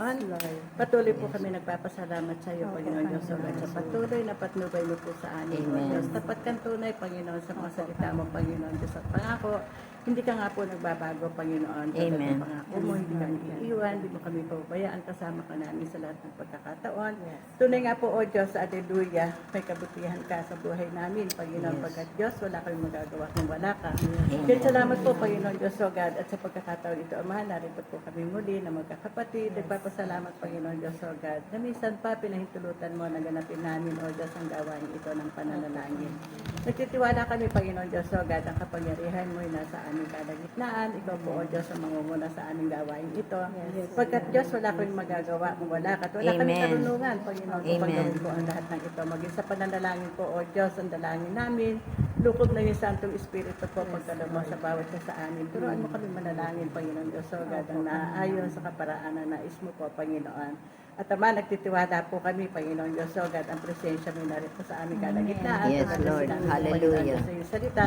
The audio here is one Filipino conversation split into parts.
Panginoon. Patuloy po kami nagpapasalamat sa iyo, Panginoon Diyos, o God, sa patuloy na patnubay mo po sa amin, O Diyos. Tapat kang tunay, Panginoon, sa mga salita mo, Panginoon Diyos, at pangako. Hindi ka nga po nagbabago, Panginoon. Amen. Pangako mo, hindi kami iiwan, hindi mo kami pababayaan, kasama ka namin sa lahat ng pagkakataon. Tunay nga po, O Diyos, Alleluia, may kabutihan ka sa buhay namin, Panginoon, pagkat Diyos, wala kami magagawa kung wala ka. Kaya salamat po, Panginoon Diyos, O God, at sa pagkakataon ito, Ama, narito po kami muli na magkakapatid. Nagpapasalamat, Panginoon Diyos, O God, na minsan pa pinahintulutan mo na ganapin namin, O Diyos, ang gawain ito ng pananalangin. Nagtitiwala kami, Panginoon Diyos, O God, ang kapangyarihan mo ay nasa aming kalagitnaan. Ikaw po, O Diyos, ang mangunguna sa aming gawain ito. Pagkat Diyos, wala kaming magagawa kung wala ka. At wala kami karunungan, Panginoon, kung pagawin po ang lahat ng ito. Maging sa pananalangin po, O Diyos, ang dalangin namin. Lukob na yung Santong Espiritu po pagdala mo sa bawat isa sa amin. Turuan mo kami manalangin, Panginoon Diyos, O God, ang naayon sa kaparaanan na nais mo po, Panginoon. At Ama, nagtitiwala po kami, Panginoon Diyos, O God, ang presensya mo narito sa aming kalagitnaan. Yes, Lord. Hallelujah. Sa iyong salita,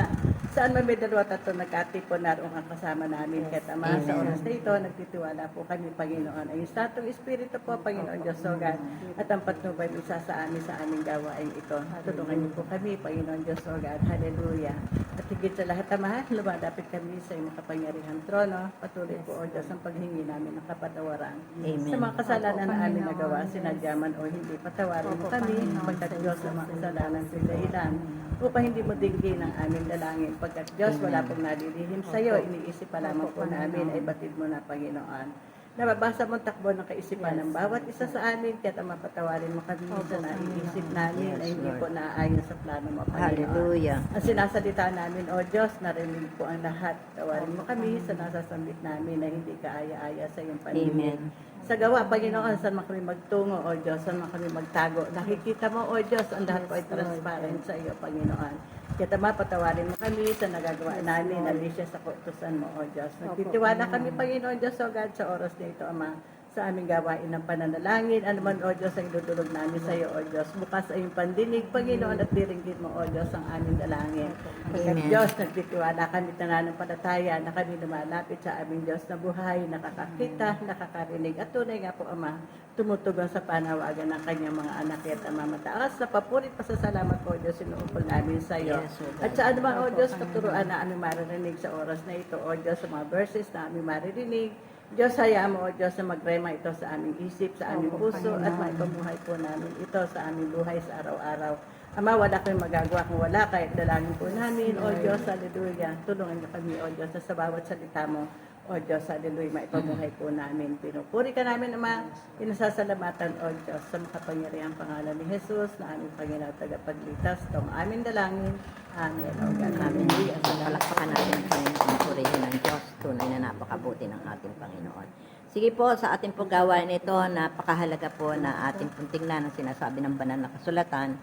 saan man may dalawa tatlo nagkatipon, naroon ang kasama namin. Kaya Ama, sa oras na ito, nagtitiwala po kami, Panginoon. Ang Santong Espiritu po, Panginoon Diyos, O God, at ang patnubay mo isa sa amin sa aming gawain ito. Tulungan niyo po kami, Panginoon Diyos, O God. Hallelujah. At higit sa lahat, Ama, lumadapit kami sa iyong makapangyarihang trono. Patuloy po, O Diyos, ang paghingi namin ng kapatawaran. Sa mga kasalanan na amin nagawa, sinadyaman o hindi, patawarin mo kami, pagkat Diyos ang mga kasalanan sa dahilan, upang hindi mo dinggin ang aming dalangin. Pagkat Diyos, wala pong nalilihim sa iyo, iniisip pa lamang po namin, ay batid mo na, Panginoon. Nababasa mo takbo ng kaisipan ng bawat isa sa amin, kaya mapatawarin mo kami sa naiisip namin ay hindi po naaayon sa plano mo, Panginoon. Hallelujah. Ang sinasalita namin, O Diyos, narinig po ang lahat. Tawarin mo kami sa nasasambit namin na hindi kaaya-aya sa iyong paningin. Sa gawa, Panginoon, saan man kami magtungo, O Diyos, saan man kami magtago. Nakikita mo, O Diyos, ang lahat po ay transparent sa iyo, Panginoon. Kaya patawarin mo kami sa nagagawa namin, alisya sa kautusan mo, O Diyos. Nagtitiwala kami, Panginoon Diyos, O God, sa oras na ito, Ama, sa aming gawain ng pananalangin. Ano man, O Diyos, ang idudulog namin sa iyo, O Diyos. Bukas ay yung pandinig, Panginoon, at diringgit mo, O Diyos, ang aming dalangin. Pagkat Diyos, nagtitiwala kami nananampalataya na kami lumalapit sa aming Diyos na buhay, nakakakita, nakakarinig. At tunay nga po, Ama, tumutugon sa panawagan ng kanyang mga anak at Ama, mataas na papurit pasasalamat po, O Diyos, sinuupol namin sa iyo. At sa ano man, O Diyos, katuruan na aming maririnig sa oras na ito, O Diyos, sa mga verses na aming maririnig, Diyos, hayaan mo, O Diyos, na magrema ito sa aming isip, sa aming puso, at maipamuhay po namin ito sa aming buhay sa araw-araw. Ama, wala kayong magagawa kung wala, kahit dalangin po namin, O Diyos, hallelujah. Tulungan niyo kami, O Diyos, na sa bawat salita mo, O Diyos, hallelujah, maipamuhay po namin. Pinupuri ka namin, Ama, pinasasalamatan, O Diyos, sa makapangyarihang pangalan ni Jesus, na aming Panginoon at tagapagligtas, itong aming dalangin. Amen. O God, hallelujah. Palakpakan natin ang Panginoon, purihin ng Diyos. Tunay na napakabuti ng ating Panginoon. Sige po, sa ating pong gawain ito, napakahalaga po na ating pong tingnan ang sinasabi ng banal na kasulatan.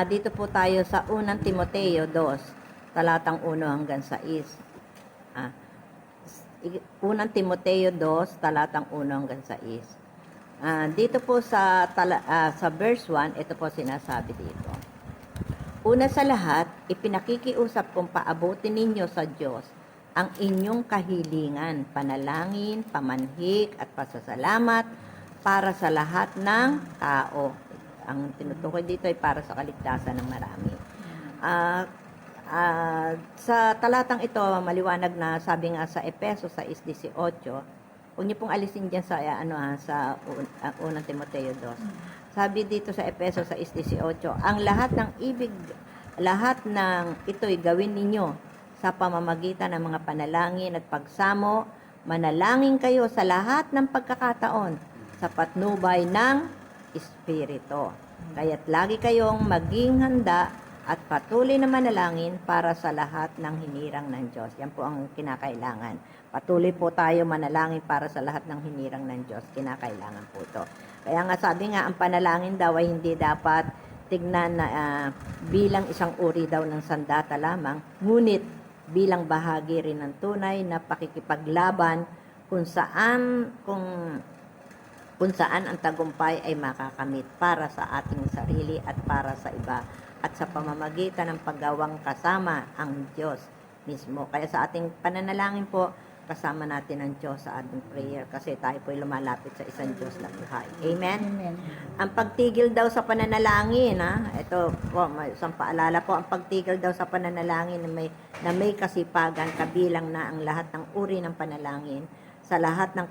Dito po tayo sa unang Timoteo 2, talatang 1 hanggang 6. Unang Timoteo 2, talatang 1 hanggang 6. Dito po sa verse 1, ito po sinasabi dito. Una sa lahat, ipinakikiusap kong paabutin ninyo sa Diyos ang inyong kahilingan, panalangin, pamanhik at pasasalamat para sa lahat ng tao. Ang tinutukoy dito ay para sa kaligtasan ng marami. Sa talatang ito, maliwanag na sabi nga sa Efeso 6:18, huwag niyo pong alisin dyan sa, sa unang Timoteo 2. Sabi dito sa Efeso 6:18, ang lahat ng ito'y gawin ninyo sa pamamagitan ng mga panalangin at pagsamo, manalangin kayo sa lahat ng pagkakataon sa patnubay ng Espiritu. Kaya't lagi kayong maging handa at patuloy na manalangin para sa lahat ng hinirang ng Diyos. Yan po ang kinakailangan. Patuloy po tayo manalangin para sa lahat ng hinirang ng Diyos. Kinakailangan po ito. Kaya nga sabi nga, ang panalangin daw ay hindi dapat tignan na bilang isang uri daw ng sandata lamang, ngunit bilang bahagi rin ng tunay na pakikipaglaban kung saan ang tagumpay ay makakamit para sa ating sarili at para sa iba at sa pamamagitan ng paggawang kasama ang Diyos mismo. Kaya sa ating pananalangin po, kasama natin ang Diyos sa ating prayer kasi tayo po'y lumalapit sa isang Diyos na buhay. Amen? Amen. Ang pagtigil daw sa pananalangin, ito po, isang paalala po, ang pagtigil daw sa pananalangin na may kasipagan, kabilang na ang lahat ng uri ng panalangin, sa lahat ng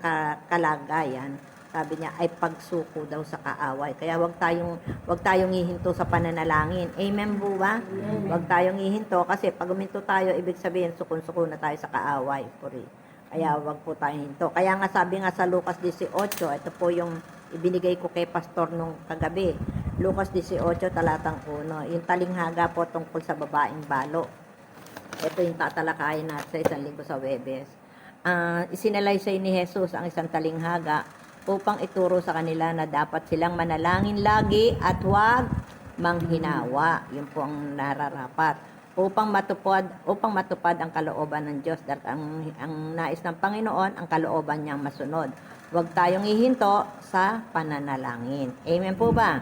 kalagayan, sabi niya, ay pagsuko daw sa kaaway. Kaya wag tayong ihinto sa pananalangin. Amen po ba? Wag tayong ihinto kasi pag uminto tayo, ibig sabihin, sukon-suko na tayo sa kaaway. Puri. Kaya wag po tayong hinto. Kaya nga sabi nga sa Lucas 18, ito po yung ibinigay ko kay pastor nung kagabi. Lucas 18, talatang 1. Yung talinghaga po tungkol sa babaeng balo. Ito yung tatalakayin natin sa isang linggo sa Webes. Isinalaysay ni Jesus ang isang talinghaga upang ituro sa kanila na dapat silang manalangin lagi at huwag manghinawa. Yun po ang nararapat. Upang matupad ang kalooban ng Diyos. Dahil ang nais ng Panginoon, ang kalooban niyang masunod. Huwag tayong ihinto sa pananalangin. Amen po ba?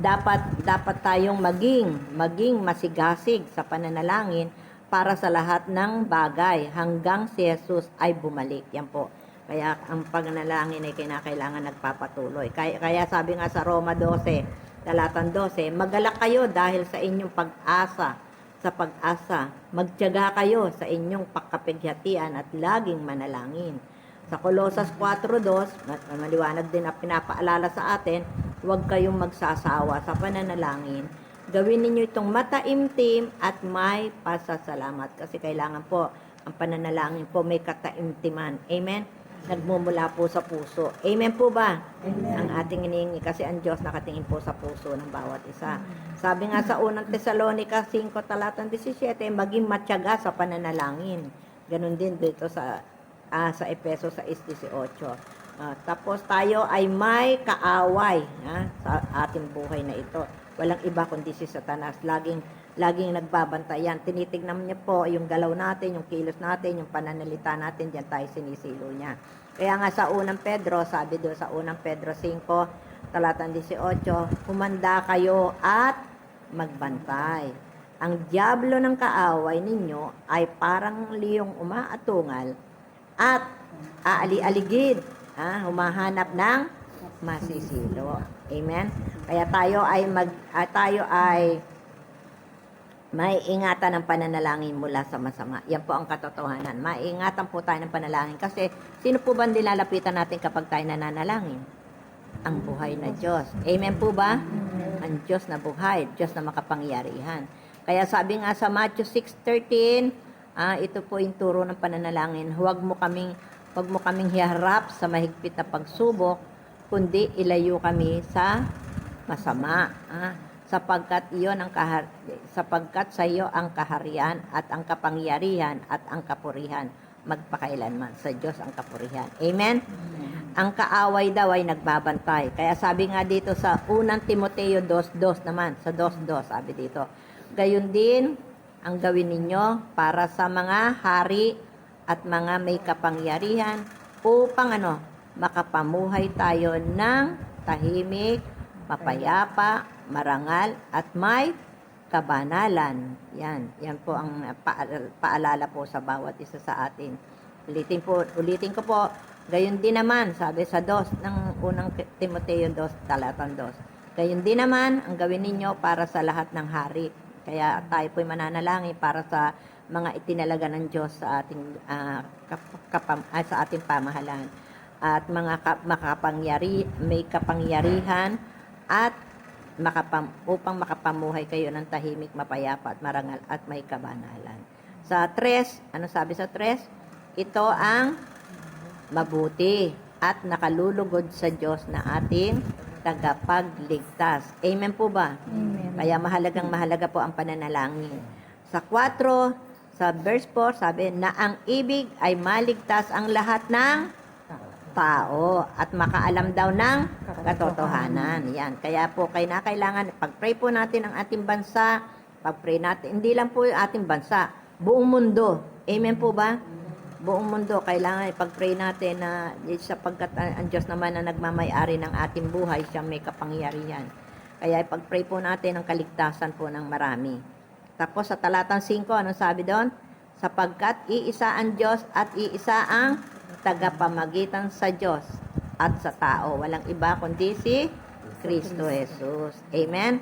Dapat tayong maging masigasig sa pananalangin para sa lahat ng bagay hanggang si Jesus ay bumalik. Yan po. Kaya ang pananalangin ay kinakailangan nagpapatuloy. Kaya sabi nga sa Roma 12, talatang 12, magalak kayo dahil sa inyong pag-asa. Magtiyaga kayo sa inyong pagkapighatian at laging manalangin. Sa Colosas 4:2, maliwanag din na pinapaalala sa atin, huwag kayong magsasawa sa pananalangin. Gawin ninyo itong mataimtim at may pasasalamat. Kasi kailangan po, ang pananalangin po may kataimtiman. Amen? Nagmumula po sa puso. Amen po ba? Amen. Ang ating iniingi kasi ang Diyos nakatingin po sa puso ng bawat isa. Sabi nga sa unang Tesalonica 5, talatang 17, maging matyaga sa pananalangin. Ganon din dito sa Efeso 6:18. Tapos tayo ay may kaaway sa ating buhay na ito. Walang iba kundi si Satanas. Laging nagbabantayan. Tinitignan niya po yung galaw natin, yung kilos natin, yung pananalita natin, diyan tayo sinisilo niya. Kaya nga sa unang Pedro, sabi doon sa unang Pedro 5, talatang 18, humanda kayo at magbantay. Ang diablo ng kaaway ninyo ay parang liyong umaatungal at aali-aligid, humahanap ng masisilo. Amen? Kaya tayo ay may ingatan ng pananalangin mula sa masama. Yan po ang katotohanan. Maiingatan po tayo ng panalangin kasi sino po ba nilalapitan natin kapag tayo nananalangin? Ang buhay na Diyos. Amen po ba? Ang Diyos na buhay, Diyos na makapangyarihan. Kaya sabi nga sa Matthew 6:13, ito po yung turo ng pananalangin. Huwag mo kaming hiharap sa mahigpit na pagsubok, kundi ilayo kami sa masama. Sapagkat sa iyo ang kaharian at ang kapangyarihan at ang kapurihan magpakailanman. Sa Diyos ang kapurihan. Amen? Ang kaaway daw ay nagbabantay. Kaya sabi nga dito sa unang Timoteo 2:2 naman, sa 2:2 sabi dito, gayon din ang gawin ninyo para sa mga hari at mga may kapangyarihan upang makapamuhay tayo ng tahimik, mapayapa, marangal at may kabanalan. Yan po ang paalala po sa bawat isa sa atin. Ulitin ko po, gayon din naman, sabi sa 2 ng unang Timoteo 2, talatang 2. Gayon din naman ang gawin ninyo para sa lahat ng hari. Kaya tayo po'y mananalangin para sa mga itinalaga ng Diyos sa ating sa ating pamahalaan at mga may kapangyarihan at upang makapamuhay kayo ng tahimik, mapayapa at marangal at may kabanalan. Sa 3, ano sabi sa 3? Ito ang mabuti at nakalulugod sa Diyos na ating tagapagligtas. Amen po ba? Amen. Kaya mahalaga po ang pananalangin. Sa 4, sa verse 4, sabi na ang ibig ay maligtas ang lahat ng tao at makaalam daw ng katotohanan. Yan. Kaya po kailangan pag-pray po natin ang ating bansa, pag-pray natin, hindi lang po yung ating bansa, buong mundo. Amen po ba? Buong mundo, kailangan ipag-pray natin na sapagkat ang Diyos naman na nagmamay-ari ng ating buhay, siya may kapangyarihan. Kaya ipag-pray po natin ang kaligtasan po ng marami. Tapos sa talatang 5, anong sabi doon? sapagkat iisa ang Diyos at iisa ang tagapamagitan sa Diyos at sa tao. Walang iba kundi si Kristo Jesus. Amen?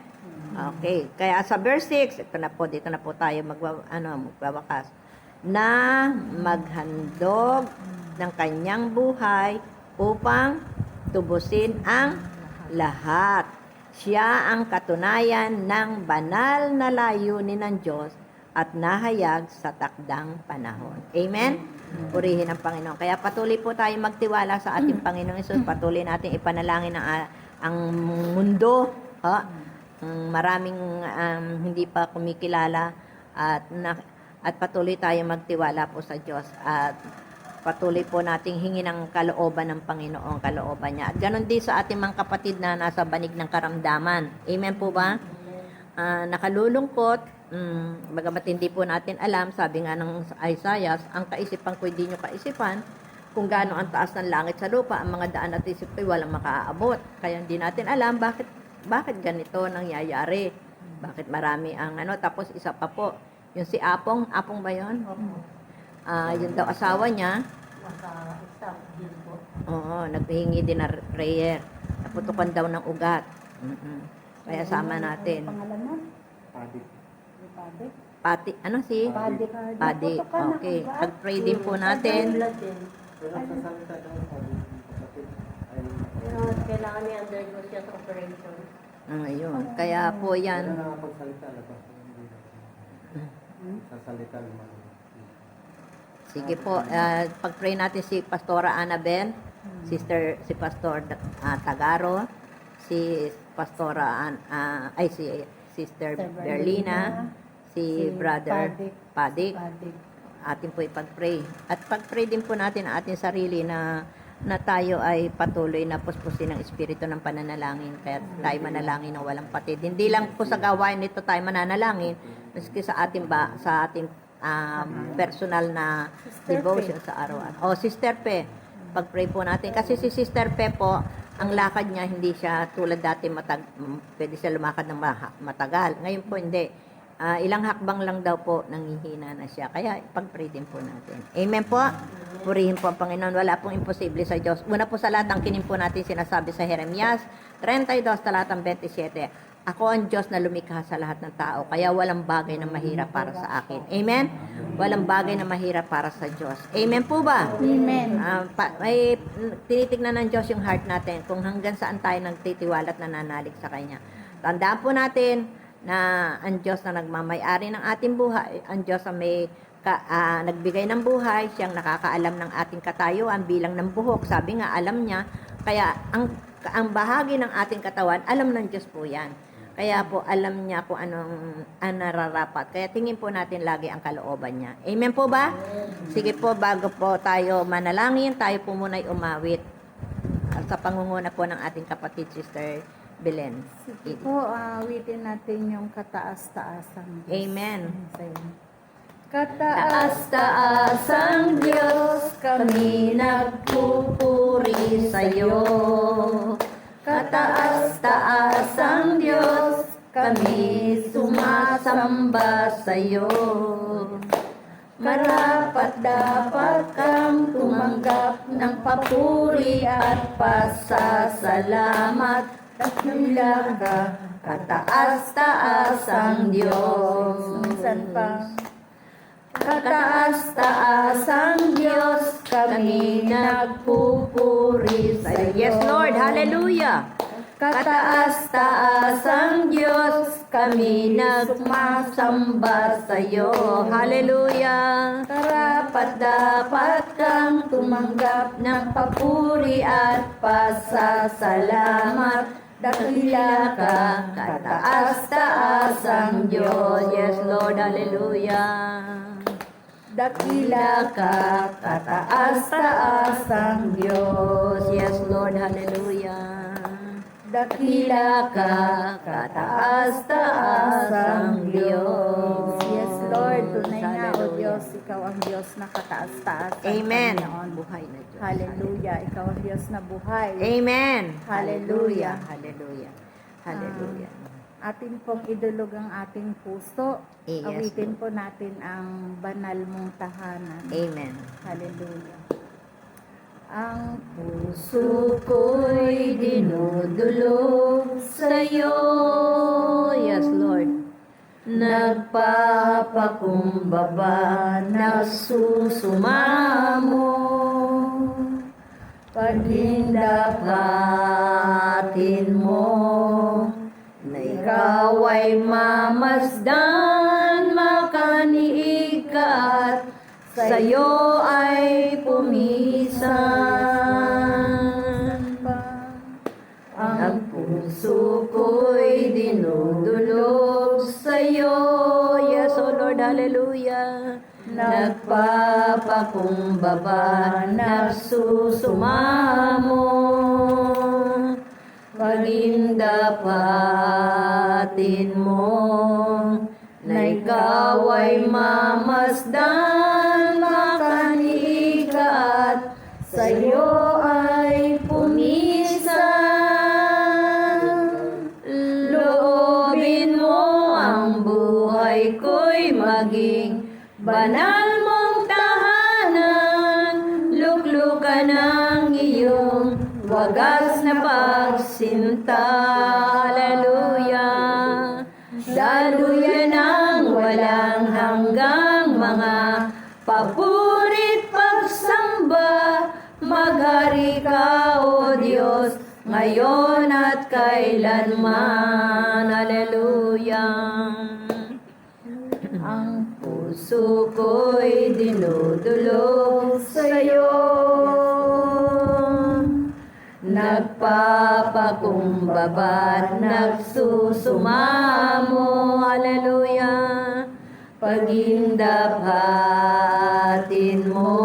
Okay. Kaya sa verse 6, dito na po tayo magwawakas. Na maghandog ng kanyang buhay upang tubusin ang lahat. Siya ang katunayan ng banal na layunin ng Diyos at nahayag sa takdang panahon. Amen? Purihin ang Panginoon. Kaya patuloy po tayo magtiwala sa ating Panginoong Hesus. Patuloy natin ipanalangin ang mundo. Maraming hindi pa kumikilala at patuloy tayo magtiwala po sa Diyos at patuloy po nating hingin ang kalooban ng Panginoon, kalooban niya. At ganon din sa ating mga kapatid na nasa banig ng karamdaman. Amen po ba? Nakalulungkot, bagamat hindi po natin alam, sabi nga ng Isaiah, ang kaisipan ko hindi nyo kaisipan, kung gaano ang taas ng langit sa lupa, ang mga daan at isip ko'y walang makaaabot. Kaya hindi natin alam bakit ganito nangyayari. Bakit marami ang tapos isa pa po, yung si Apong ba yun? Yun daw asawa niya. Oo, naghihingi din na prayer. Naputukan daw ng ugat. Kaya sama natin. Pati, Padi. Okay. Pag-pray din po natin. Kailangan niya undergo siya sa operation. Ayun. Kaya po yan. Sige po, pag-pray natin si Pastora Annabel, si Pastor Tagaro, si Pastora si Sister Berlina, si Brother Padik. Atin po ipag-pray. At pag-pray din po natin ang ating sarili na tayo ay patuloy na puspusin ng Espiritu ng pananalangin. Kaya tayo manalangin ng walang patid. Hindi lang po sa gawain nito tayo mananalangin, maski sa ating personal na devotion sa araw-araw. Sister Pe, pag-pray po natin. Kasi si Sister Pe po, ang lakad niya hindi siya tulad dati pwede siya lumakad ng matagal. Ngayon po hindi. Ilang hakbang lang daw po nanghihina na siya. Kaya pag-pray din po natin. Amen po. Purihin po ang Panginoon. Wala pong imposible sa Diyos. Una po sa lahat, ang kinin po natin sinasabi sa Jeremias 32, talatang 27. Ako ang Diyos na lumikha sa lahat ng tao, kaya walang bagay na mahirap para sa akin. Amen? Walang bagay na mahirap para sa Diyos. Amen po ba? Amen. May tinitignan ng Diyos yung heart natin kung hanggang saan tayo nagtitiwala at nananalig sa Kanya. Tandaan po natin na ang Diyos na nagmamay-ari ng ating buhay, ang Diyos na nagbigay ng buhay, siyang nakakaalam ng ating katayuan bilang ng buhok. Sabi nga, alam niya. Kaya ang bahagi ng ating katawan, alam ng Diyos po yan. Kaya po, alam niya kung anong nararapat. Kaya tingin po natin lagi ang kalooban niya. Amen po ba? Sige po, bago po tayo manalangin, tayo po muna'y umawit sa pangunguna po ng ating kapatid, Sister Belen. Sige po, awitin natin yung kataas-taasang Diyos. Amen. Kataas-taasang Diyos, kami nagpupuri sa'yo. Kataas-taasang Diyos, kami sumasamba sa'yo. Marapat dapat kang tumanggap ng papuri at pasasalamat. Dakila ka, kataas-taasang Diyos. Minsan pa. Kataas-taasang Diyos, kami nagpupuri sa'yo. Yes, Lord. Hallelujah. Kataas-taasang Diyos, kami nagsumasamba sa'yo. Hallelujah. Karapat dapat kang tumanggap ng papuri at pasasalamat. Dakila ka, kataas-taasang Diyos. Yes, Lord. Hallelujah. Dakila ka, kataas-taasang Diyos. Yes, Lord. Hallelujah. Dakila ka, kataas-taasang Diyos. Yes, Lord. Tunay nga, O Diyos, Ikaw ang Diyos na kataas-taas. Amen. Panginoon. Buhay na Diyos. Hallelujah. Ikaw ang Diyos na buhay. Amen. Hallelujah. Hallelujah. Hallelujah. Atin pong idulog ang ating puso. Yes, Awitin Lord. po natin ang banal mong tahanan. Amen. Hallelujah. Ang puso ko'y dinudulog sa'yo. Yes, Lord. Nagpapakumbaba, nagsusumamo. Paghindapatin mo, na ikaw ay mamasdan, makaniig ka at sa'yo ay pumisan. Ang puso ko'y dinudulog sa'yo. Yes, O Lord. Hallelujah. Nagpapakumbaba, nagsusumamo. Pagindapatin mo, na ikaw ay mamasdan, makaniig ka at sa'yo ay pumisan. Loobin mo ang buhay ko'y maging banal mong tahanan. Luklukan ang iyong wagas na pagsinta. Hallelujah. Daluyan ang walang hanggang mga papurit pagsamba. Maghari ka, O Diyos, ngayon at kailanman. Hallelujah. Ang puso ko'y dinudulog sa'yo. Nagpapakumbaba, nagsusumamo. Hallelujah. Pagindapatin mo,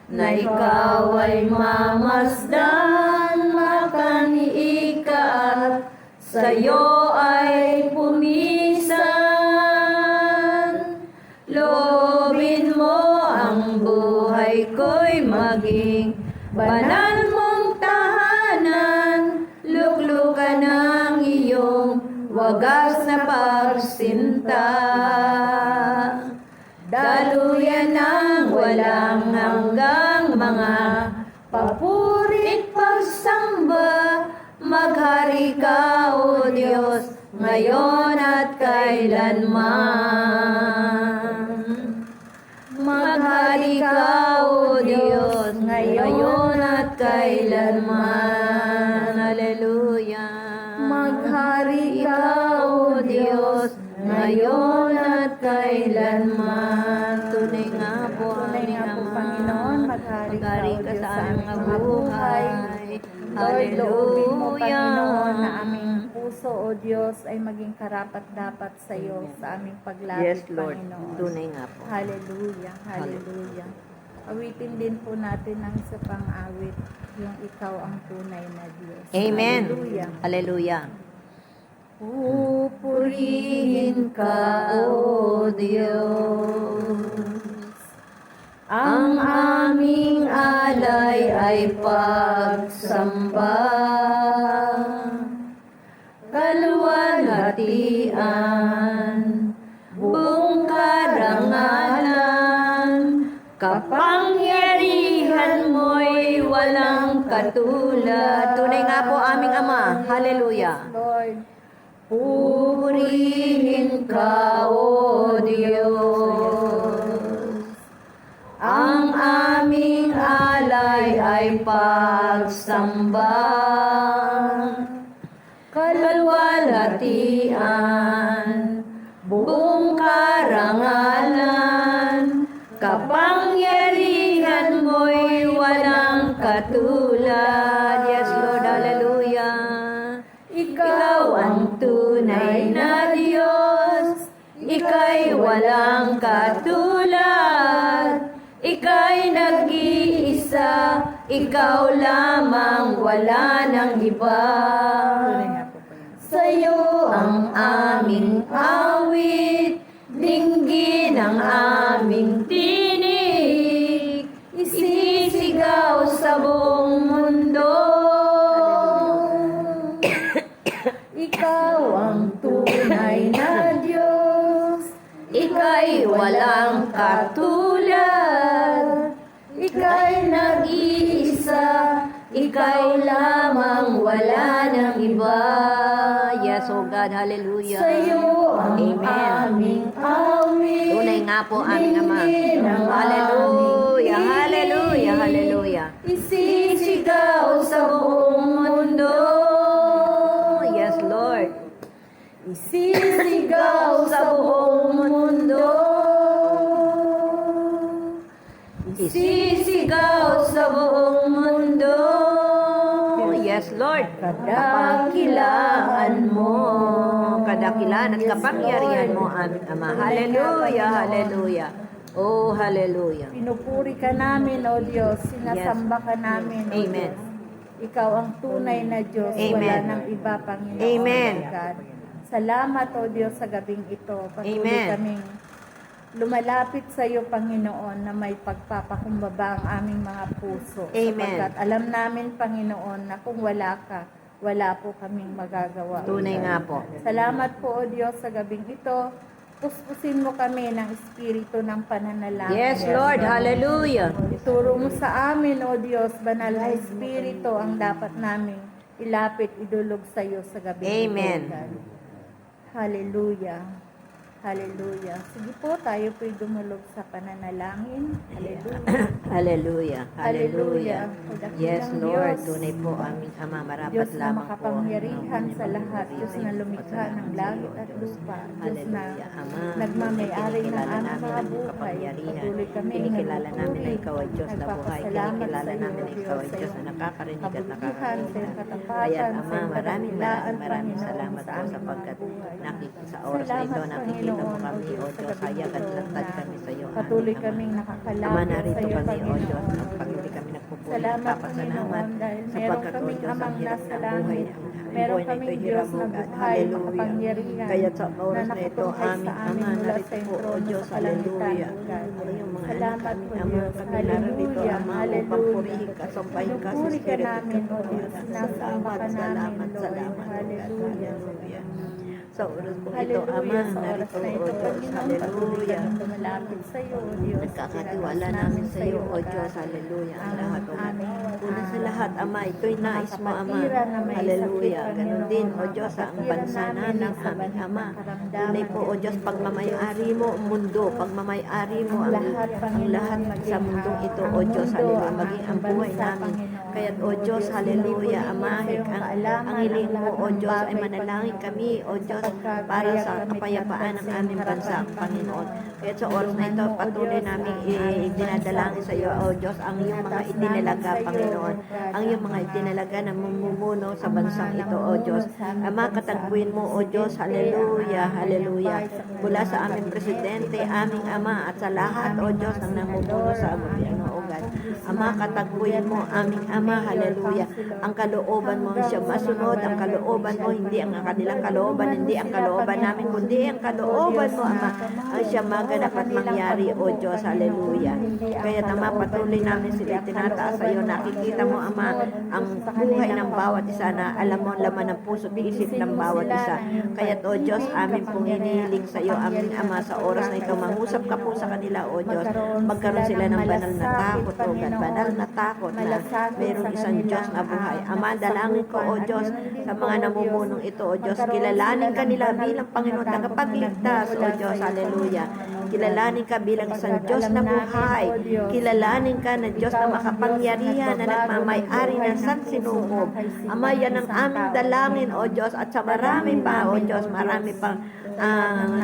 na ikaw ay mamasdan, makaniig ka at sa'yo ay pumisan. Loobin mo ang buhay ko'y maging banal mong tahanan. Luklukan ang iyong wagas na pagsinta. Daluyan ang walang hanggang mga papurit pagsamba. Maghari ka, O Diyos, ngayon at kailanman. Maghari ka, O Diyos, ngayon at kailanman. Hallelujah. Maghari ka, O Diyos, ngayon at kailanman. Tunay nga po, Tunay aming nga po, Ama. Panginoon, maghari ka, Maghari O ka Diyos, sa sa aming aming mga buhay. Lord, loobin mo, Hallelujah. Panginoon, na aming puso, O Diyos, ay maging karapat-dapat sa iyo sa aming paglapit, Yes, Lord. Panginoon. Tunay nga po. Hallelujah, hallelujah. Awitin din po natin ang isa pang awit, yung ikaw ang tunay na Diyos. Amen. Hallelujah. Hallelujah. Pupurihin ka, O Diyos. Ang aming alay ay pagsamba. Kaluwalhatian, buong karangalan, kapangyarihan mo'y walang katulad. Tunay nga po, aming Ama. Hallelujah. Lord, purihin ka, O Diyos. Ang aming alay ay pagsamba. Kaluwalhatian, buong karangalan, kapangyarihan mo'y walang katulad. Yes, Lord. Hallelujah. Ikaw ang tunay na Diyos, ika'y walang katulad, ika'y nag-iisa, ikaw lamang, wala nang iba. Sa'yo ang aming awit, dinggin ang aming tinig, isisigaw sa buong mundo. Ikaw ang tunay na Diyos, Ika'y walang katulad, Ika'y nag-iisa, Ikaw lamang, wala nang iba. Yes, oh God, hallelujah. sa'yo ang Amen. aming awit. Tunay nga po aming Ama. Hallelujah, hallelujah, hallelujah. Isisigaw sa buong mundo. Yes, Lord. Isisigaw sa buong mundo. Isisigaw sa buong mundo. Yes, Lord. Kadakilaan mo. Kadakilaan at kapangyarihan mo, aming Ama. Hallelujah, hallelujah. Oh, hallelujah. Pinupuri ka namin, O Diyos. Sinasamba ka namin, O Amen. Diyos. Ikaw ang tunay na Diyos. Wala Amen. nang iba, Panginoon. Amen. God. Salamat, O Diyos, sa gabing ito. Patuloy Amen. kaming lumalapit sa iyo, Panginoon, na may pagpapakumbaba ang aming mga puso. Amen. Sapagkat alam namin, Panginoon, na kung wala ka, wala po kaming magagawa. Tunay nga po. Salamat po, O Diyos, sa gabing ito. Puspusin mo kami ng espiritu ng pananalangin. Yes, Lord. Hallelujah. Ituro mo sa amin, O Diyos, banal na espiritu ang dapat naming ilapit, idulog sa iyo sa gabi. Amen. Hallelujah. Hallelujah. Sige po, tayo po'y dumulog sa pananalangin. Hallelujah. Hallelujah. Hallelujah. Hallelujah. Yes, Dakilang Lord. Diyos. Tunay po aming Ama. Marapat Diyos na lamang po. makapangyarihan sa lahat, Diyos na lumikha ng langit at lupa, Diyos na Hallelujah, Ama. nagmamayari ng Kinikilala aming namin mga ang buhay. kapangyarihan. Patuloy kami Kinikilala namin na nagpupuri. Ikaw ay Diyos na buhay. Nagpapasalamat Kinikilala sa iyo, namin na Ikaw ay Diyos, Diyos sa na iyong nakakarinig at kabutihan, sa nakakakita. iyong katapatan, Kaya sa Ama, iyong maraming kadakilaan, salamat Panginoon, po sa aming sapagkat mga buhay. nakikita sa oras na ito, Salamat, nakikita mo Panginoon, kami, O Diyos, O sa Diyos, gabi hayag at ito lantad na kami sa iyo, patuloy aming kaming Ama. nakakalapit Ama, sa narito iyo, kami, O Diyos, Panginoon, at O patuloy Diyos. kami nagpupuri, Salamat, nagpapasalamat, Panginoon, dahil meron sapagkat, O kaming Diyos, ang amang hirap nasa ng buhay, langit. ang Meron buhay na kaming ito'y Diyos hirap mo, na God. buhay, Hallelujah. makapangyarihan, Kaya sa na oras na ito, nakatungkay aming sa amin Ama, mula narito sa po, O trono Diyos, sa kalangitan, hallelujah. O God. Ang iyong mga anak, Salamat aming po, Ama, Diyos. kami narito, Hallelujah. Ama, upang Hallelujah. purihin ka, sambahin ka sa Pinupuri ka Espiritu namin, O at Diyos. Sinasamba ka namin, salamat, Lord. salamat, O God. Hallelujah. Hallelujah. Sa oras po ito, Hallelujah. Ama, Sa oras narito, na O ito, Diyos, Panginoon, patuloy hallelujah. kaming lumalapit sa iyo, O Diyos. Nagkakatiwala Ilalabas namin sa iyo, O agad Diyos, hallelujah. Ang ang lahat, O God. aming, Una sa lahat, Ama, ito'y nais mo, Ama. kapatiran na may Hallelujah. sakit, Ganon Panginoon. din, O Diyos, ang Kapatiran bansa namin namin, ang sabat aming ng Ama. karamdaman, Tunay po, O Diyos, pagmamayari mo ang mundo, pagmamayari mo ang lahat, Panginoon, lahat maging sa mundong ito, ang O Diyos, mundo, hallelujah. ang Maging ang ating buhay bansa, namin. Panginoon. Kaya't, O O Diyos, Diyos, hallelujah, lingkod Ama, ninyo sa iyong kaalaman, ang hiling ang mo, lahat O ng Diyos, ay bagay, manalangin Panginoon. kami, O Diyos, Sapagkat para hayag sa kami kapayapaan ng tantasin aming bansa, karapat, Panginoon. Kaya sa oras na ito, patuloy namin dinadalangin sa iyo, O Diyos, ang iyong mga itinalaga, Panginoon. Ang iyong mga itinalaga na mumumuno sa bansang ito, O Diyos. Ama, katagpuin mo, O Diyos, hallelujah, hallelujah. Mula sa aming presidente, aming Ama, at sa lahat, O Diyos, ng namumuno sa gobyerno, O God. Ama, katagpuin mo, aming Ama, hallelujah. Ang kalooban mo siya masunod, ang kalooban mo, hindi ang kanilang kalooban, hindi ang kalooban namin, kundi ang kalooban mo, Ama, ang siya maganap at mangyari, O Diyos, hallelujah. Kaya Ama, patuloy namin sila tinataas sa iyo. Nakikita mo, Ama, ang buhay ng bawat isa na alam mo ang laman ng puso at isip ng bawat isa. Kaya, O Diyos, amin pong hinihiling sa iyo, aming Ama, sa oras na ito, mangusap ka po sa kanila, O Diyos. Magkaroon sila ng banal na takot, O God, banal na takot na mayroong isang Diyos na buhay. Ama, dalangin ko, O Diyos, sa mga namumunong ito, O Diyos, kilalanin ka nila bilang Panginoon, tagapagligtas, O Diyos, hallelujah. Kilalanin ka bilang isang Diyos na buhay. Kilalanin ka na Diyos na makapangyarihan, na nagmamayari ng sansinukob. Ama, yan ang aming dalangin, O Diyos, at sa marami pa, O Diyos, marami pang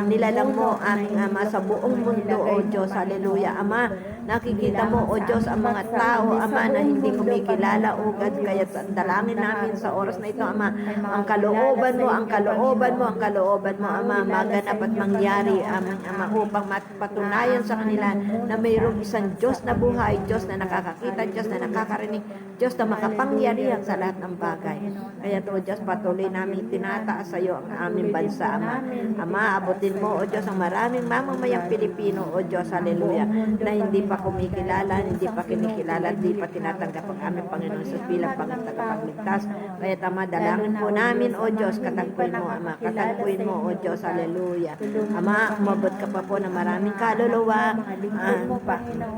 nilalang mo, aming Ama, sa buong mundo, O Diyos, hallelujah. Ama, nakikita mo, O Diyos, ang mga tao, Ama, na hindi kumikilala, O God, kaya dalangin namin sa oras na ito, Ama, ang kalooban mo, ang kalooban mo, ang kalooban mo, Ama, maganap at mangyari, aming Ama, upang mapatunayan sa kanila na mayroong isang Diyos na buhay, Diyos na nakakakita, Diyos na nakakarinig, Diyos na makapangyarihan sa lahat ng bagay. Kaya o Diyos, patuloy namin tinataas sa iyo ang aming bansa, Ama. Ama, abutin mo, o Diyos, ang maraming mamamayang Pilipino, o Diyos, haleluya, na hindi pa kumikilala, hindi pa kinikilala, hindi pa tinatanggap ang aming Panginoon sa bilang tagapagligtas. Kaya tama, dalangin po namin, o Diyos, katagpuin mo, Ama, katagpuin mo, o Diyos, haleluya. Ama, umabot ka pa po na maraming kaluluwa,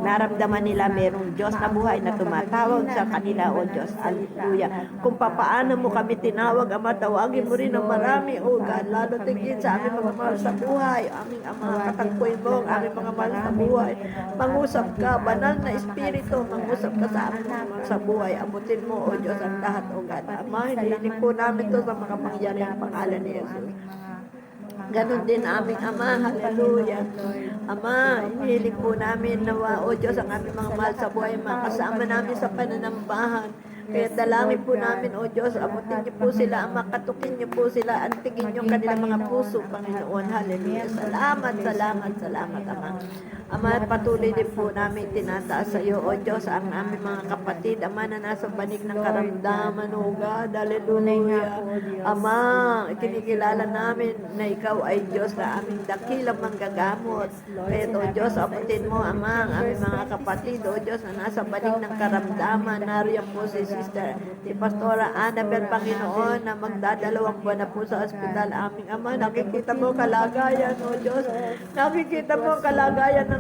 naramdaman nila merong Diyos na buhay na tumatawag sa kanila, o Diyos, haleluya. Kung papaano mo kami tinawag, Ama, tawagin mo rin ng marami, o God, lalo tingin sa aming mga mahal sa buhay, aming Ama, katagpuin mo ang aming mga mahal sa buhay. Mangusap ka, banal na Espiritu, mangusap ka sa aming mga mahal sa buhay. Abutin mo, o Diyos, ang lahat, o God. Ama, hinihiling po namin to sa mga pangyariang pangalan ni Jesus. Ganon din aming Ama, haleluya. Ama, hinihiling po namin nawa, o Diyos, ang aming mga mahal sa buhay, makasama namin sa pananambahan. Kaya dalangin po namin, o Diyos, abutin niyo po sila, Ama, katukin niyo po sila, antigin niyo kanilang mga puso, Panginoon, haleluya. Salamat, salamat, salamat, Ama. Ama, patuloy din po namin tinataas sa iyo, o Diyos, ang aming mga kapatid, Ama, na nasa banig ng karamdaman, o God, haleluya. Ama, kinikilala namin na ikaw ay Diyos na aming dakilang manggagamot. Kaya, o Diyos, abutin mo, Ama, ang aming mga kapatid, o Diyos, na nasa banig ng karamdaman. Nariyan po si Sister, si Pastora Annabel, Panginoon, na magdadalawang buwan na po sa ospital. Aming Ama, nakikita mo kalagayan, o Diyos. Nakikita mo kalagayan ng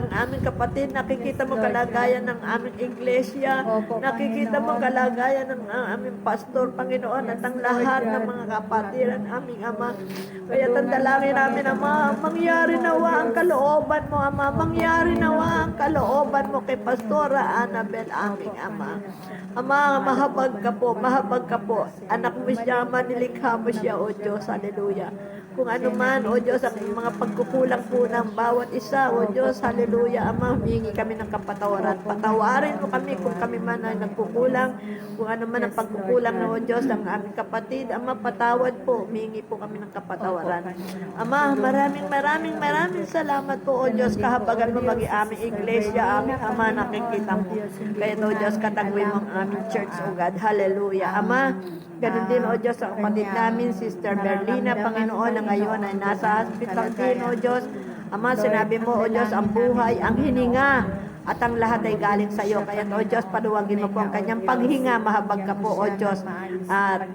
aming kapatid, nakikita mo kalagayan ng aming iglesia, nakikita mo kalagayan ng aming pastor, Panginoon, at ang lahat ng mga kapatiran, aming Ama. Kaya tandalangin namin, Ama, mangyari nawa ang kalooban mo, Ama, mangyari nawa ang kalooban mo kay Pastora Annabel, aming Ama. Ama, mahabag ka po, mahabag ka po. Anak mo siya, manilikha mo siya, o Diyos, haleluya. Kung ano man, o Diyos, ang mga pagkukulang po ng bawat isa, o Diyos, haleluya, Ama, humingi kami ng kapatawaran. Patawarin mo kami kung kami man ay nagkukulang, kung ano man ang pagkukulang na, o Diyos, ang aming kapatid, Ama, patawad po, humingi po kami ng kapatawaran. Ama, maraming salamat po, o Diyos, kahabagan mo maging aming iglesia, aming Ama, nakikita mo. Kaya, o Diyos, katagwin mo ang aming church, o God, haleluya. Ama, ganun din, o Diyos, ang kapatid namin, Sister Berlina, Panginoon, na ngayon ay nasa hospital din, o Diyos. Ama, sinabi mo, o Diyos, ang buhay, ang hininga, at ang lahat ay galing sa iyo. Kaya, o Diyos, paluwagin mo po ang kanyang paghinga, mahabag ka po, o Diyos. At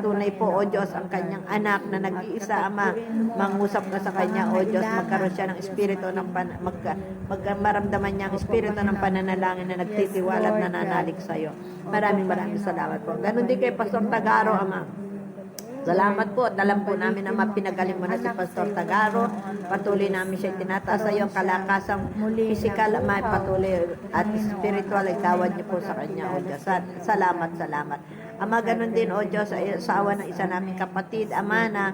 tunay po, o Diyos, ang kanyang anak na nag-iisa, Ama, mangusap ka sa kanya, o Diyos, magkaroon siya ng espiritu ng maramdaman niya ang espiritu ng pananalangin na nagtitiwala at nananalig sa iyo. Maraming salamat po. Ganon din kay Pastor Tagaro, Ama. Salamat po at alam po namin na mapinagaling mo na si Pastor Tagaro. Patuloy namin siya tinataas sa iyo ang kalakasang physical, Ama, patuloy at spiritual ay tawad niyo po sa kanya, o Diyos. Salamat. Ama, ganun din, o Diyos, ay asawa ng isa naming kapatid, Ama, na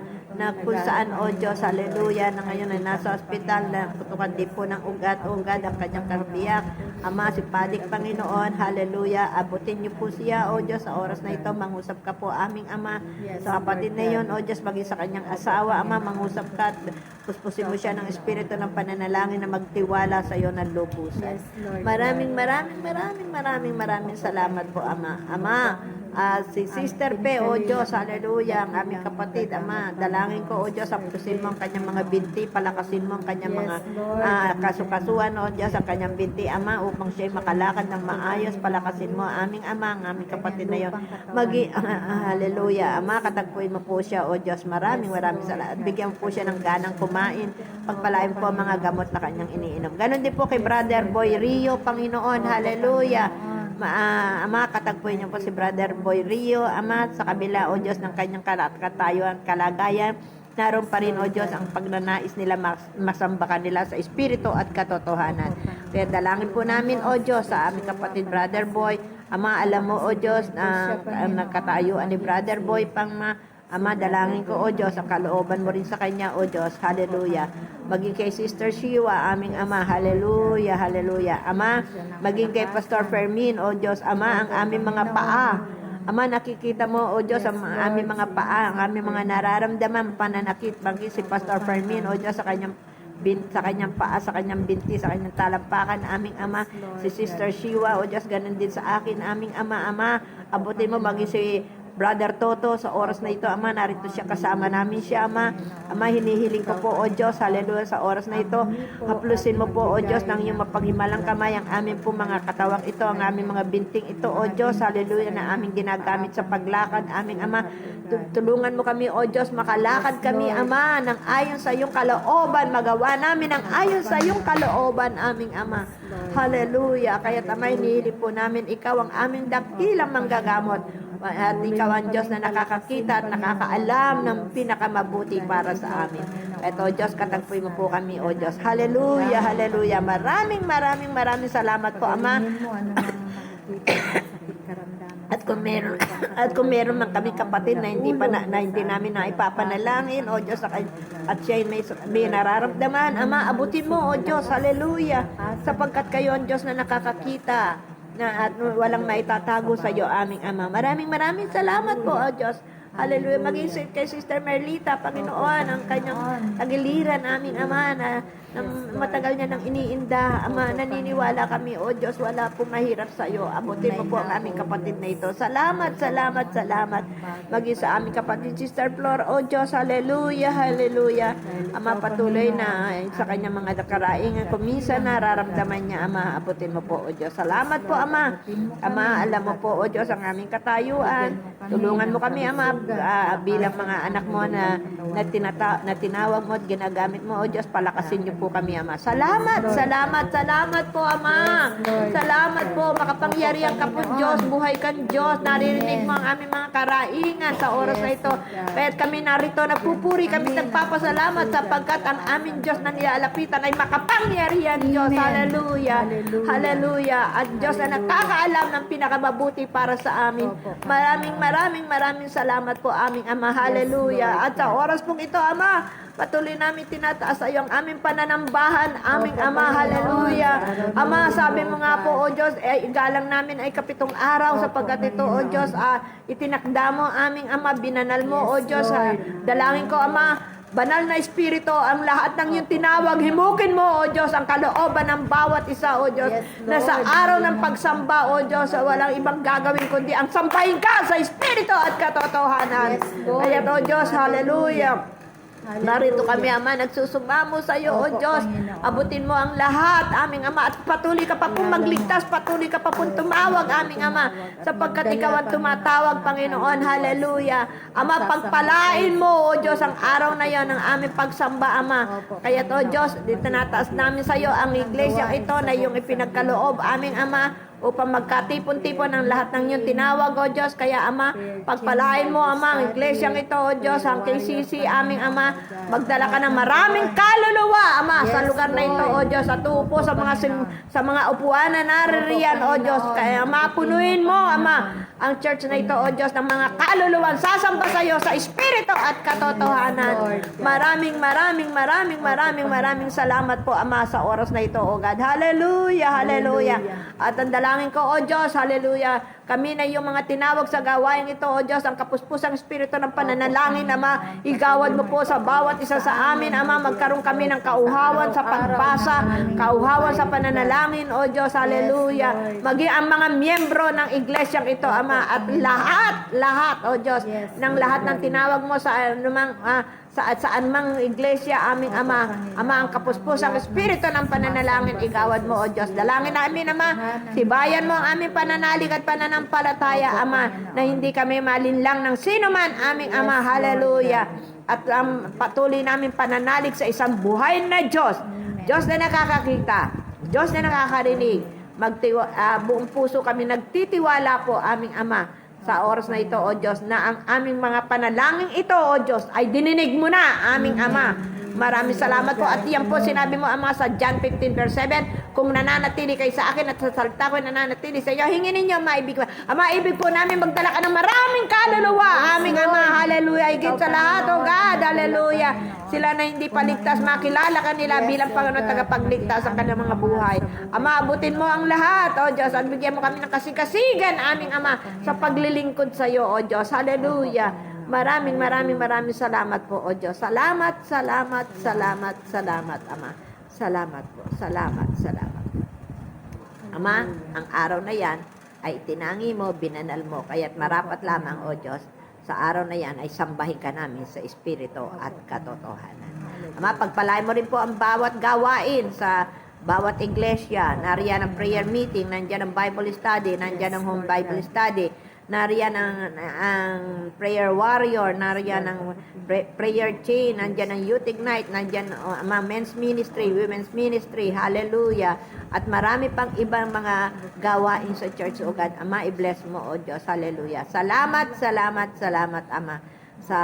kung saan, o Diyos, haleluya, na ngayon ay nasa ospital, na putukan din po ng ugat ang kanyang karbiyak. Ama, si Padik, Panginoon, haleluya, abutin niyo po siya, o Diyos, sa oras na ito, mangusap ka po, aming Ama, sa kapatid na yun, o Diyos, maging sa kanyang asawa, Ama, mangusap ka at puspusin mo siya ng espiritu ng pananalangin na magtiwala sa iyo ng lubusan. Maraming salamat po, Ama. Ama, si Sister Pe, o Diyos, haleluya, ang aming kapatid, Ama, dalangin ko, o Diyos, apusin mo ang kanyang mga binti, palakasin mo ang kanyang mga kasukasuan, o Diyos, ang kanyang binti, Ama, upang siya'y makalakad ng maayos, palakasin mo, aming Ama, ang aming kapatid na yon. Haleluya, Ama, katagpuin mo po siya, o Diyos, maraming salamat, at bigyan mo po siya ng ganang kumain, pagpalain po ang mga gamot na kanyang iniinom. Ganon din po kay Brother Boy Rio, Panginoon, haleluya. Ama, katagpuin niyo po si Brother Boy Rio, Ama, sa kabila, o Diyos, ng kanyang katayuan, kalagayan, naroon pa rin, o Diyos, ang pagnanais nila masamba kanila sa espiritu at katotohanan. Kaya dalangin po namin, o Diyos, sa aming kapatid Brother Boy, Ama, alam mo, o Diyos, na katayuan ni Brother Boy, Ama, dalangin ko, o Diyos, ang kalooban mo rin sa kanya, o Diyos, haleluya. Maging kay Sister Shiwa, aming Ama, haleluya. Ama, maging kay Pastor Fermin, o Diyos, Ama, ang aming mga paa. Ama, nakikita mo, o Diyos, ang aming mga paa, ang aming mga nararamdaman, pananakit, maging si Pastor Fermin, o Diyos, sa kanyang sa kanyang paa, sa kanyang binti, sa kanyang talampakan, aming Ama. Si Sister Shiwa, o Diyos, ganun din sa akin, aming Ama. Abutin mo, maging si Brother Toto, sa oras na ito, Ama, narito siya, kasama namin siya, Ama. Ama, hinihiling ko po, O Diyos, hallelujah, sa oras na ito, haplusin mo po, O Diyos, ng iyong mapaghimalang kamay, ang aming po mga katawang ito, ang aming mga binting ito, O Diyos, hallelujah, na aming ginagamit sa paglakad, aming Ama. Tulungan mo kami, O Diyos, makalakad kami, Ama, ng ayon sa iyong kalooban, magawa namin ang ayon sa iyong kalooban, aming Ama. Hallelujah, kaya't Ama, hinihiling po namin, ikaw ang aming dakilang manggagamot. At ikaw ang Diyos na nakakakita at nakakaalam ng pinakamabuti para sa amin. At O Diyos, katagpoy mo po kami, O Diyos. Hallelujah, hallelujah. Maraming salamat po, Ama. At kung meron man kami kapatid na hindi namin naipapanalangin, O Diyos, at siya may nararamdaman, Ama, abutin mo, O Diyos, hallelujah, sapagkat kayo ang Diyos na nakakakita at walang maitatago sa iyo, aming Ama. Maraming salamat po, O Diyos. Hallelujah. Maging kay Sister Merlita, Panginoon, ang kanyang tagiliran, aming Ama, na matagal niya nang iniinda. Ama, naniniwala kami, O Diyos, wala pong mahirap sa iyo. Abutin mo po ang aming kapatid na ito. Salamat. Maging sa aming kapatid, Sister Flor, O Diyos, hallelujah. Ama, patuloy na sa kanyang mga karaingan, kumisa nararamdaman niya, Ama, abutin mo po, O Diyos. Salamat po, Ama. Ama, alam mo po, O Diyos, ang aming katayuan. Tulungan mo kami, Ama, bilang mga anak mo na tinawag mo at ginagamit mo, O Diyos, palakasin niyo po kami, Ama. Salamat po, Ama. Salamat po, makapangyarihan ka po, Diyos, buhay kang Diyos, naririnig mo ang aming mga karaingan sa oras na ito. Kaya kami narito, nagpupuri kami, nagpapasalamat sapagkat ang aming Diyos na nilalapitan ay makapangyarihan, Diyos. Hallelujah. At Diyos na nakakaalam ng pinakamabuti para sa amin. Maraming salamat po, aming Ama. Hallelujah. At sa oras pong ito, Ama, patuloy namin tinataas sa iyo ang aming pananambahan, aming Ama. Hallelujah. Ama, sabi mo nga po, O Diyos, igalang namin ay 7 araw sapagkat ito, O Diyos, itinakda mo, aming Ama, binanal mo, O Diyos. Dalangin ko, Ama, banal na Espiritu, ang lahat ng iyong tinawag, himukin mo, O Diyos, ang kalooban ng bawat isa, O Diyos, na sa araw ng pagsamba, O Diyos, walang ibang gagawin kundi ang sampahin ka sa Espiritu at katotohanan. Kaya, O Diyos, hallelujah. Narito kami, Ama, nagsusumamo sa iyo, O Diyos. Abutin mo ang lahat, aming Ama, at patuloy ka pa pong magligtas, patuloy ka pa pong tumawag, aming Ama, sapagkat ikaw ang tumatawag, Panginoon. Hallelujah. Ama, pagpalain mo, O Diyos, ang araw na yon ng aming pagsamba, Ama. Kaya, O Diyos, tinataas namin sa iyo ang iglesia ito na iyong ipinagkaloob, aming Ama, upang magkatipon-tipon ang lahat ng iyong tinawag, O Diyos. Kaya, Ama, pagpalain mo, Ama, ang iglesyang ito, O Diyos, ang KCC, aming Ama, magdala ka ng maraming kaluluwa, Ama, sa lugar na ito, O Diyos, at uupo sa mga upuan na naririyan, O Diyos. Kaya, Ama, punuin mo, Ama, ang church na ito, O Diyos, ng mga kaluluwan, sasamba sa iyo sa Espiritu at katotohanan. Maraming salamat po, Ama, sa oras na ito, O God. Hallelujah. At ang dalangin ko, O Diyos, hallelujah, kami na yung mga tinawag sa gawain ito, O Diyos, ang kapuspusang espiritu ng pananalangin, Ama, igawad mo po sa bawat isa sa amin, Ama, magkaroon kami ng kauhawan sa pagbasa, kauhawan sa pananalangin, O Diyos, hallelujah, maging ang mga miyembro ng iglesyang ito, Ama, at lahat, O Diyos, ng lahat ng tinawag mo sa anumang saan mang iglesia, aming Ama, ang kapuspusang espiritu ng pananalangin, igawad mo, O Diyos. Dalangin namin, Ama, sibayan mo ang aming pananalig at pananampalataya, Ama, na hindi kami malinlang ng sino man, aming Ama. Hallelujah. At patuloy namin pananalig sa isang buhay na Diyos. Diyos na nakakakita, Diyos na nakakarinig. Buong puso kami nagtitiwala po, aming Ama, sa oras na ito, O Diyos, na ang aming mga panalangin ito, O Diyos, ay dininig mo na, aming Ama. Maraming salamat po. At yan po, sinabi mo, Ama, sa John 15 verse 7, kung nananatili kayo sa akin at sa salita ko nananatili sa iyo, hingin ninyo, maibig ko. Ama, ibig po namin magdala ka ng maraming kaluluwa, aming Ama. Hallelujah. Higit sa lahat, O God. Hallelujah. Sila na hindi paligtas, makilala ka nila bilang Panginoon tagapagligtas sa kanilang mga buhay. Ama, abutin mo ang lahat, O Diyos, at bigyan mo kami ng kasigasigan, aming Ama, sa paglilingkod sa iyo, O Diyos. Hallelujah. Maraming salamat po, O Diyos. Salamat, Ama. Salamat po. Salamat, salamat. Ama, ang araw na yan ay itinangi mo, binanal mo, kaya't marapat lamang, O Diyos, sa araw na yan ay sambahin ka namin sa Espiritu at katotohanan. Ama, pagpalain mo rin po ang bawat gawain sa bawat iglesia. Nariyan ang prayer meeting, nandyan ang Bible study, nandyan ang home Bible study, nariyan ang prayer warrior, nariyan ang prayer chain, nandyan ang youth ignite, nandyan ang men's ministry, women's ministry, hallelujah. At marami pang ibang mga gawain sa church, O God. Ama, i-bless mo, O Diyos, hallelujah. Salamat, salamat, salamat, Ama, sa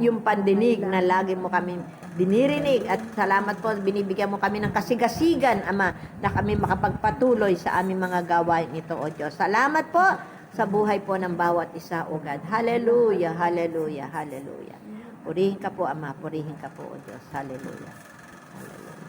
yung pandinig na lagi mo kami dinirinig, at salamat po, binibigyan mo kami ng kasigasigan, Ama, na kami makapagpatuloy sa aming mga gawain ito, O Diyos. Salamat po sa buhay po ng bawat isa, O God. Hallelujah, hallelujah, hallelujah. Purihin ka po, Ama, purihin ka po, O Diyos. Hallelujah. Hallelujah.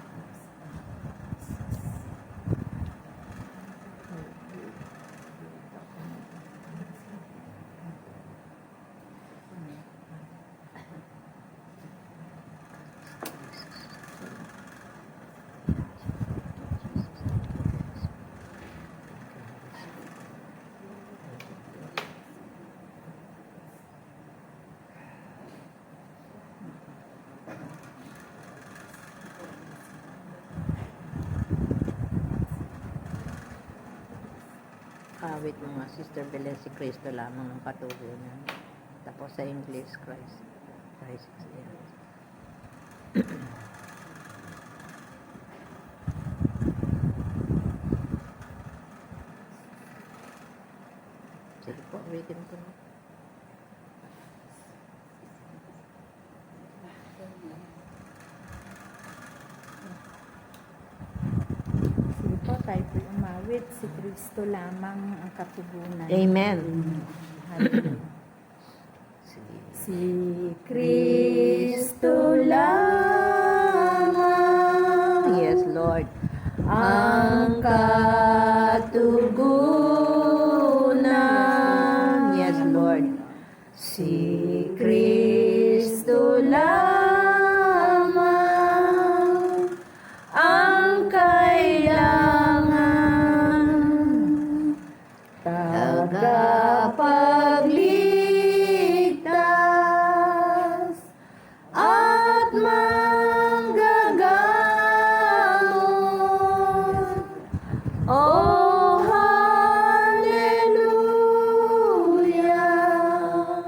Awit mga Sister Belen, si Cristo lamang ang katugunan. Tapos sa English, Christ is there. Sige po, awitin ko na. Sige po, tayo po umawit. Si Kristo lamang ang katugunan. Amen. Hallelujah. Si Kristo lamang, Yes, Lord. ang katugunan. Yes, Lord. Si Kristo lamang ang kailangan, tagapagligtas at manggagamot. Oh, hallelujah!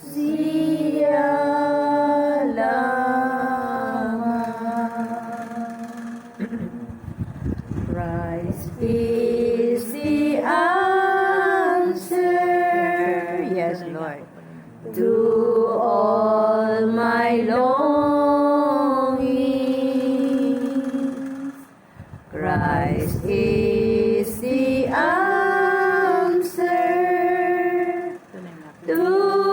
Siya lamang. Christ is the answer, Yes, Lord. to all my longings. Christ is the answer to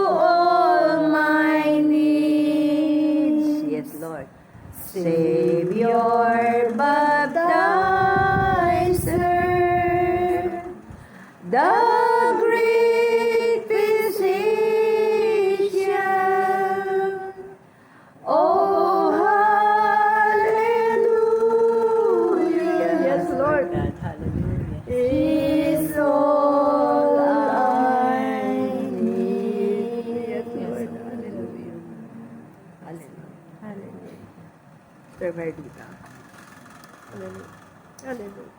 all my needs. Yes, Lord. Savior, baptizer, the great physician. Oh, hallelujah. Yes, Lord. God, hallelujah. Is all I need. Yes, Lord. Hallelujah. Hallelujah. Hallelujah. Sir Merdita. Hallelujah. Hallelujah.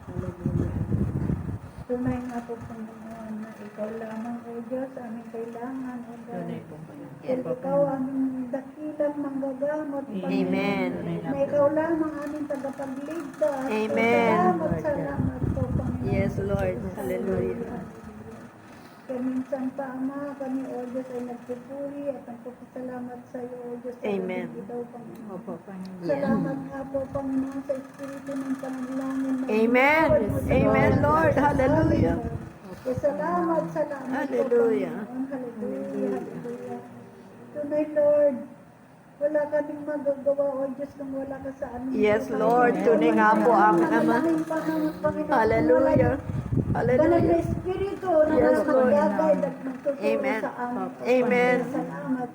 Tunay nga po, Panginoon, na ikaw lamang, O Diyos, aming kailangan, O God. Tunay po po yan. Dahil ikaw aming dakilang manggagamot, Amen. Na ikaw lamang aming tagapagligtas. Amen. Salamat po, Panginoon. Yes, Lord. Hallelujah. Kaya minsan pa, Ama, kami, O Diyos, ay nagpupuri at nagpapasalamat sa iyo, O Diyos. sa Amen. ikaw, Panginoon. Opo, Panginoon. Salamat nga po, Panginoon, sa Espiritu ng Panalangin. na Amen. Lord, Amen, Lord. Hallelujah. Salamat, salamat Hallelujah. po, Panginoon. Hallelujah. Hallelujah. Tunay, Lord, wala kaming magagawa, O Diyos, kung wala ka sa amin. Yes, Lord. Tunay nga po ang Ama. Panalangin pa naman, Panginoon. Hallelujah. Banal na Hallelujah. Espiritu na Yes, Lord. nagagay at magtuturo Amen. sa amin. Amen. Salamat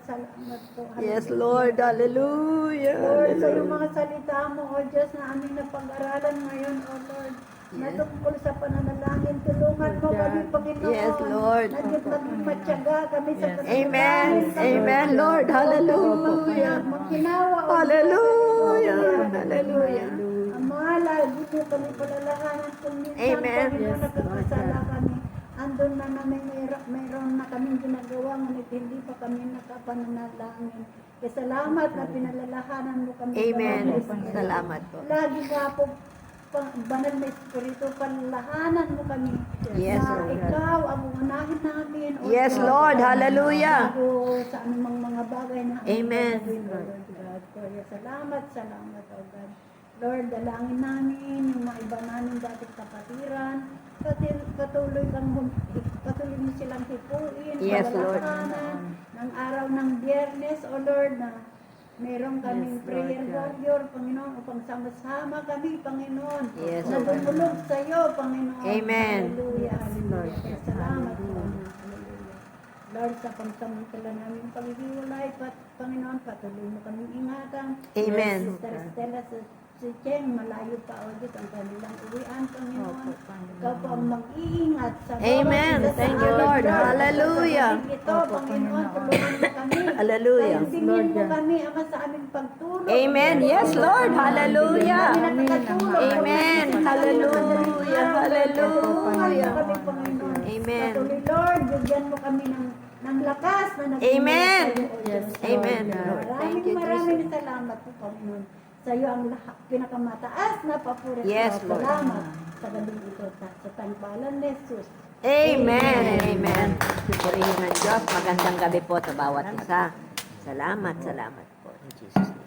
po. Yes, Lord. Hallelujah. Lord, sa iyong Hallelujah. mga salita mo, O Diyos, na aming napag-aralan ngayon, O Lord, na tungkol sa pananalangin, tulungan mo kami, Panginoon. Yes, Lord. Maging matyaga kami sa Amen. pananalangin. Amen, Lord. Hallelujah. Magkinawa, O Diyos. Hallelujah. Hallelujah. Ang mga lagi mo kami palalahanan kung minsan, Amen. Panginoon, nagkakasala kami. Andun na namin, mayroon na kaming ginagawa, ngunit hindi pa kami nakapananalangin. Kaya salamat na pinalalahanan mo kami. Amen. Banal na Espiritu. Salamat po. Lagi nga po, banal na Espiritu, panlahanan mo kami. Yes, na Lord. ikaw ang unahin namin. O Yes, Diyos. Lord. Hallelujah. Bago sa anumang mga bagay na aming Amen. gagawin, O Lord God. Kaya salamat, O God. Lord, dalangin namin yung mga iba namin dating kapatiran. Patuloy mo silang hipuin. Yes, Lord. palalahanan ng araw ng Biyernes, O Lord, na meron kaming prayer warrior, Panginoon, upang sama-sama kami, Panginoon. Yes, na Lord. dumulog sa iyo, Panginoon. Amen. Hallelujah. Hallelujah. Salamat, Panginoon. Hallelujah. Lord, sa pagsamantala namin paghiwalay, Panginoon, patuloy mo kaming ingatan. Amen. Sister Stella, si Cheng, malayo pa, O Diyos, ang kanilang uwian, Panginoon. Ikaw po ang mag-iingat sa bawat Amen. isa sa Thank you, amin, Lord. Sa Hallelujah. gabi ito, Panginoon, tulungan mo kami. Hallelujah. Paintingin mo kami, Ama, sa aming pagtulog. Amen. Yes, Lord. Hallelujah. Kami nakakatulog. Amen. Hallelujah. Hallelujah. Kami, Panginoon. Amen. Patuloy, Lord, bigyan mo kami ng lakas na Amen. Yes, Amen, Lord. Thank you, Maraming Jesus. salamat po, Panginoon. Sa iyo ang pinakamataas na papuri. Yes, Lord. Salamat sa gabi ito sa tangpalan ni Jesus. Amen. Amen. Purihin ng Diyos. Magandang gabi po sa bawat isa. Salamat, salamat po. In Jesus' name.